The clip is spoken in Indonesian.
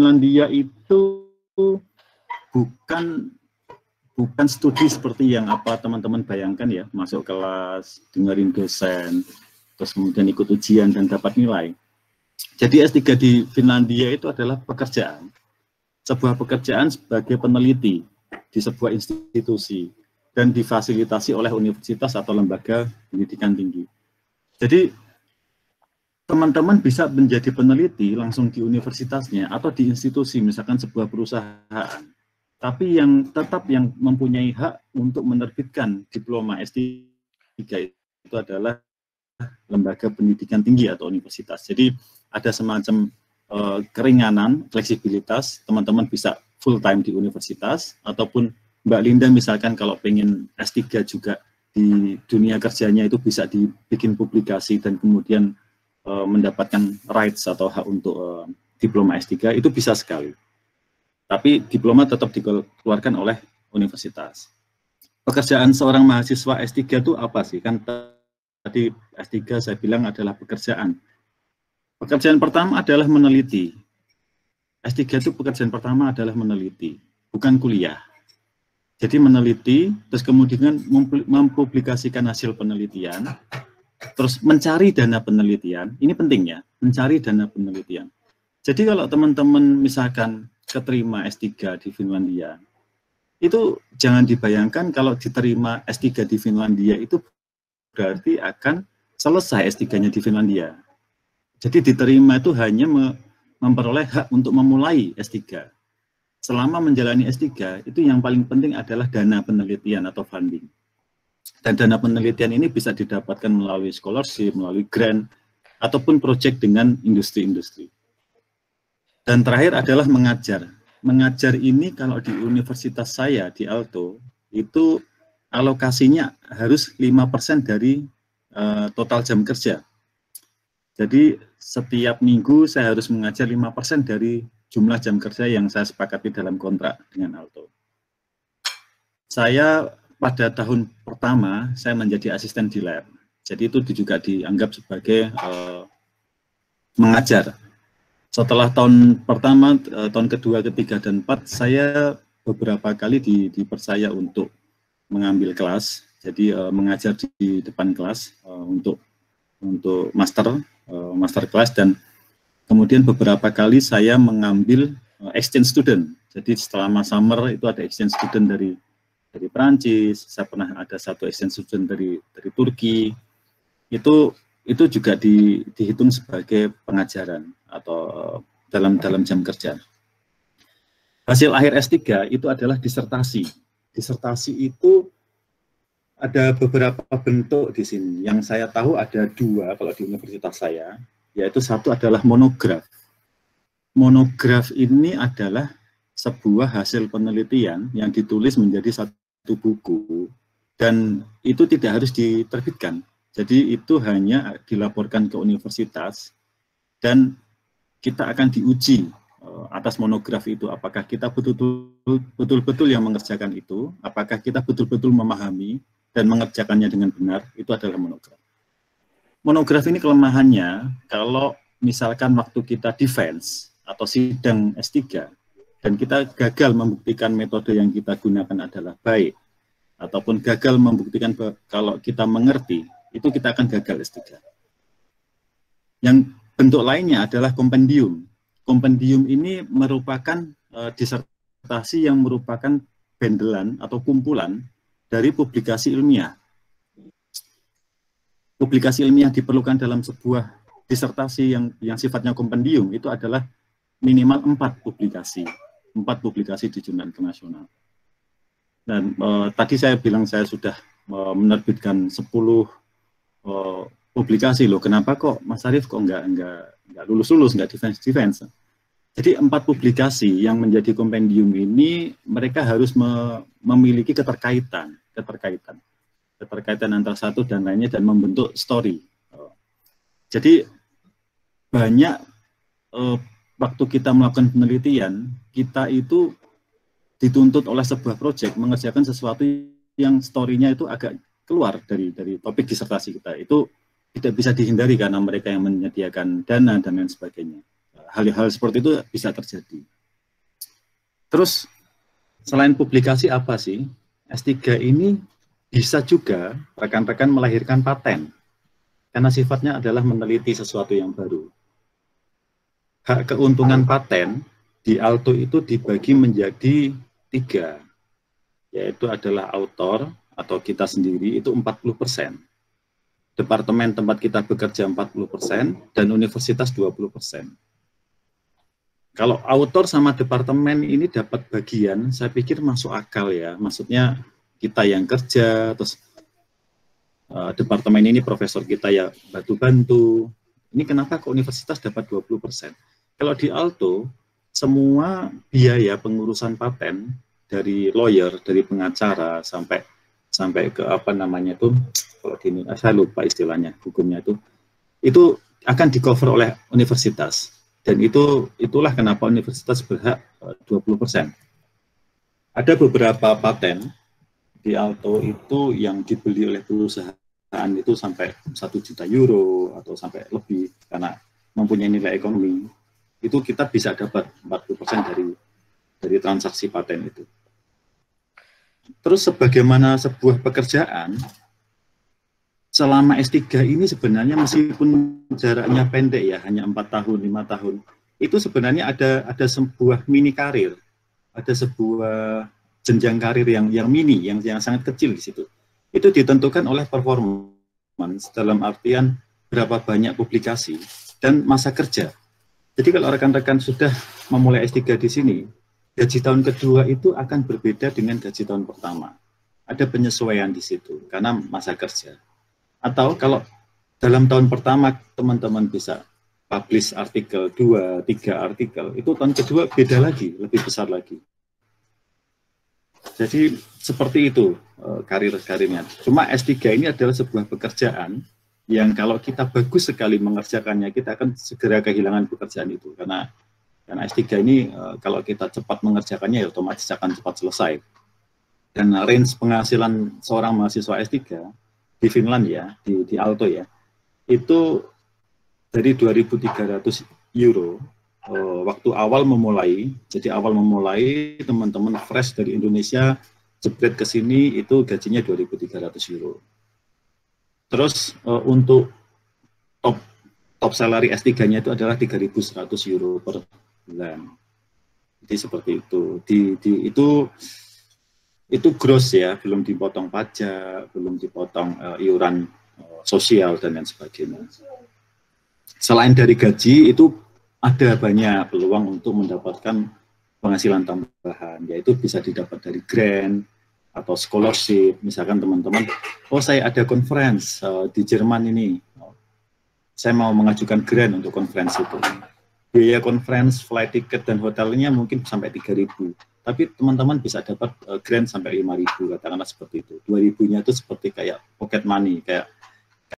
Finlandia itu bukan studi seperti yang apa teman-teman bayangkan ya, masuk kelas, dengerin dosen, terus kemudian ikut ujian dan dapat nilai. Jadi S3 di Finlandia itu adalah pekerjaan, sebuah pekerjaan sebagai peneliti di sebuah institusi dan difasilitasi oleh universitas atau lembaga pendidikan tinggi. Jadi teman-teman bisa menjadi peneliti langsung di universitasnya atau di institusi, misalkan sebuah perusahaan. Tapi yang tetap yang mempunyai hak untuk menerbitkan diploma S3 itu adalah lembaga pendidikan tinggi atau universitas. Jadi ada semacam keringanan, fleksibilitas, teman-teman bisa full time di universitas, ataupun Mbak Linda misalkan kalau pengen S3 juga di dunia kerjanya itu bisa dibikin publikasi dan kemudian mendapatkan rights atau hak untuk diploma S3, itu bisa sekali. Tapi diploma tetap dikeluarkan oleh universitas. Pekerjaan seorang mahasiswa S3 itu apa sih? Kan tadi S3 saya bilang adalah pekerjaan. Pekerjaan pertama adalah meneliti. S3 itu pekerjaan pertama adalah meneliti, bukan kuliah. Jadi meneliti, terus kemudian mempublikasikan hasil penelitian, terus mencari dana penelitian. Ini pentingnya, mencari dana penelitian. Jadi kalau teman-teman misalkan keterima S3 di Finlandia, itu jangan dibayangkan kalau diterima S3 di Finlandia itu berarti akan selesai S3-nya di Finlandia. Jadi diterima itu hanya memperoleh hak untuk memulai S3. Selama menjalani S3, itu yang paling penting adalah dana penelitian atau funding. Dan dana penelitian ini bisa didapatkan melalui scholarship, melalui grant, ataupun proyek dengan industri-industri. Dan terakhir adalah mengajar. Mengajar ini kalau di universitas saya, di Aalto, itu alokasinya harus 5% dari total jam kerja. Jadi setiap minggu saya harus mengajar 5% dari jumlah jam kerja yang saya sepakati dalam kontrak dengan Aalto. Saya pada tahun pertama saya menjadi asisten di lab. Jadi itu juga dianggap sebagai mengajar. Setelah tahun pertama, tahun kedua, ketiga, dan 4, saya beberapa kali dipercaya untuk mengambil kelas. Jadi mengajar di depan kelas untuk master kelas, dan kemudian beberapa kali saya mengambil exchange student. Jadi selama summer itu ada exchange student dari Perancis, saya pernah ada satu exchange student dari Turki. Itu juga dihitung sebagai pengajaran atau dalam jam kerja. Hasil akhir S3 itu adalah disertasi. Disertasi itu ada beberapa bentuk di sini. Yang saya tahu ada 2 kalau di universitas saya, yaitu satu adalah monograf. Monograf ini adalah sebuah hasil penelitian yang ditulis menjadi satu buku, dan itu tidak harus diterbitkan. Jadi itu hanya dilaporkan ke universitas, dan kita akan diuji atas monograf itu, apakah kita betul-betul yang mengerjakan itu, apakah kita betul-betul memahami dan mengerjakannya dengan benar. Itu adalah monograf. Monograf ini kelemahannya, kalau misalkan waktu kita defense atau sidang S3, dan kita gagal membuktikan metode yang kita gunakan adalah baik, ataupun gagal membuktikan kalau kita mengerti, itu kita akan gagal S3. Yang bentuk lainnya adalah kompendium. Kompendium ini merupakan disertasi yang merupakan bendelan atau kumpulan dari publikasi ilmiah. Publikasi ilmiah diperlukan dalam sebuah disertasi yang sifatnya kompendium itu adalah minimal 4 publikasi di jurnal internasional. Dan tadi saya bilang saya sudah menerbitkan 10 publikasi loh. Kenapa kok Mas Arief kok nggak lulus, nggak defense? Jadi 4 publikasi yang menjadi kompendium ini mereka harus memiliki keterkaitan antara satu dan lainnya dan membentuk story. Jadi banyak waktu kita melakukan penelitian, kita itu dituntut oleh sebuah proyek mengerjakan sesuatu yang story-nya itu agak keluar dari topik disertasi kita. Itu tidak bisa dihindari karena mereka yang menyediakan dana dan lain sebagainya. hal-hal seperti itu bisa terjadi. Terus selain publikasi apa sih? S3 ini bisa juga rekan-rekan melahirkan paten, karena sifatnya adalah meneliti sesuatu yang baru. Hak keuntungan paten di Alto itu dibagi menjadi 3, yaitu adalah autor atau kita sendiri itu 40%, departemen tempat kita bekerja 40%, dan universitas 20%. Kalau autor sama departemen ini dapat bagian, saya pikir masuk akal ya. Maksudnya kita yang kerja, terus departemen ini profesor kita ya bantu-bantu. Ini kenapa ke universitas dapat 20%? Kalau di Alto, semua biaya pengurusan paten, dari lawyer, dari pengacara, sampai ke apa namanya itu, kalau di ini, saya lupa istilahnya, hukumnya itu akan di-cover oleh universitas. Dan itulah kenapa universitas berhak 20%. Ada beberapa paten di Alto itu yang dibeli oleh perusahaan itu sampai 1 juta euro atau sampai lebih, karena mempunyai nilai ekonomi. Itu kita bisa dapat 40% dari transaksi paten itu. Terus sebagaimana sebuah pekerjaan, selama S3 ini sebenarnya meskipun jaraknya pendek ya, hanya 4 tahun, 5 tahun, itu sebenarnya ada sebuah mini karir, ada sebuah jenjang karir yang mini, yang sangat kecil di situ. Itu ditentukan oleh performance, dalam artian berapa banyak publikasi dan masa kerja. Jadi kalau rekan-rekan sudah memulai S3 di sini, gaji tahun kedua itu akan berbeda dengan gaji tahun pertama. Ada penyesuaian di situ karena masa kerja. Atau kalau dalam tahun pertama teman-teman bisa publish artikel 2, 3 artikel, itu tahun kedua beda lagi, lebih besar lagi. Jadi seperti itu karir-karirnya. Cuma S3 ini adalah sebuah pekerjaan yang kalau kita bagus sekali mengerjakannya, kita akan segera kehilangan pekerjaan itu. Karena S3 ini kalau kita cepat mengerjakannya, ya otomatis akan cepat selesai. Dan range penghasilan seorang mahasiswa S3 di Finland ya, di Alto ya, itu dari 2.300 euro waktu awal memulai. Jadi awal memulai teman-teman fresh dari Indonesia jebret ke sini itu gajinya 2.300 euro. Terus untuk top salary S3-nya itu adalah 3.100 euro per bulan. Jadi seperti itu. Itu gross ya, belum dipotong pajak, belum dipotong iuran sosial dan lain sebagainya. Selain dari gaji, itu ada banyak peluang untuk mendapatkan penghasilan tambahan, yaitu bisa didapat dari grant atau scholarship. Misalkan teman-teman, oh saya ada conference di Jerman ini, saya mau mengajukan grant untuk conference itu. Biaya conference, flight ticket, dan hotelnya mungkin sampai 3.000. Tapi teman-teman bisa dapat grant sampai 5.000, katakanlah seperti itu. 2.000-nya itu seperti kayak pocket money, kayak